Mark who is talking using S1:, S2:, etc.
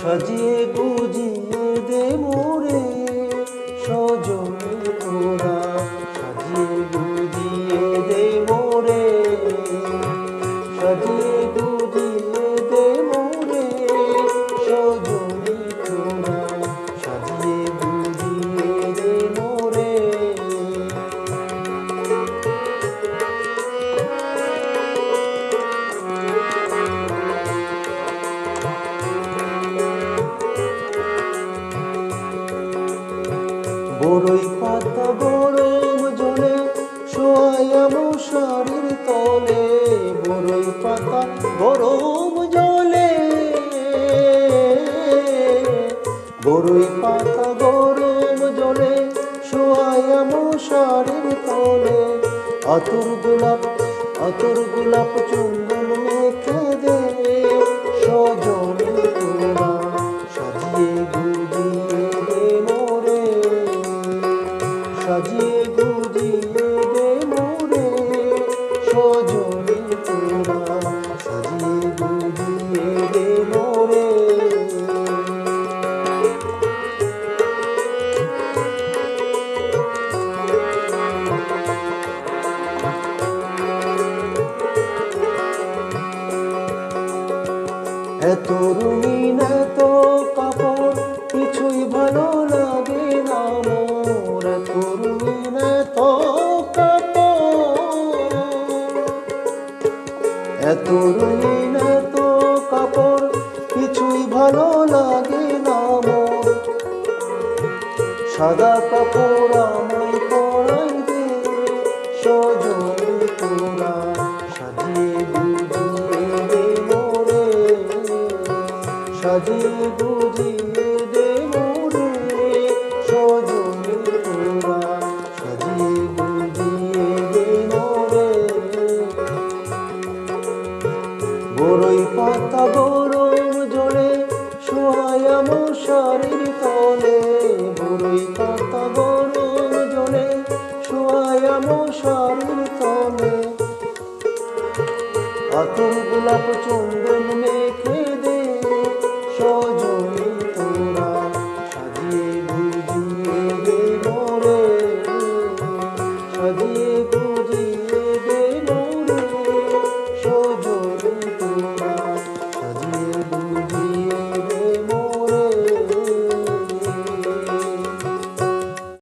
S1: সাজিয়ে গুজিয়ে দে মোরে সজনী তোরা, সাজিয়ে গুজিয়ে দে মোরে, সাজিয়ে গুজিয়ে দে মোরে সজনী তোরা, সাজিয়ে গুজিয়ে দে মোরে। বড়ই পাতা গরম জলে শোয়ায়া মশারির তলে, বড়ই পাতা গরম জলে, বড়ই পাতা গরম জলে শোয়ায়া মশারির তলে, আতর গোলাপ চুম্বন মেখে দে সজনী তোরা, সাজিয়ে গুজিয়ে দে মোরে, সাজিয়ে গুজিয়ে দে মোরে সজনী তোরা, সাজিয়ে গুজিয়ে দে মোরে। এত রঙিন এত কাপড় কিছুই ভালো লাগে না মোর, এত রঙিন এত কাপড়, এত রঙিন এত কাপড় কিছুই ভালো লাগে না মোর, সাদা কাপড় আমায় পরাই দে সজনী তোরা, সাজিয়ে গুজিয়ে দে মোরে, সাজিয়ে গুজিয়ে দে মোরে সজনী তোরা, সাজিয়ে গুজিয়ে দে মোরে। বড়ই পাতা গরম জলে শোয়ায়া মশারির তলে, বড়ই পাতা গরম জলে শোয়ায়া মশারির তলে, আতর গোলাপ চন্দন মেখে দে সজনী তোরা, সাজিয়ে গুজিয়ে দে মোরে, সাজিয়ে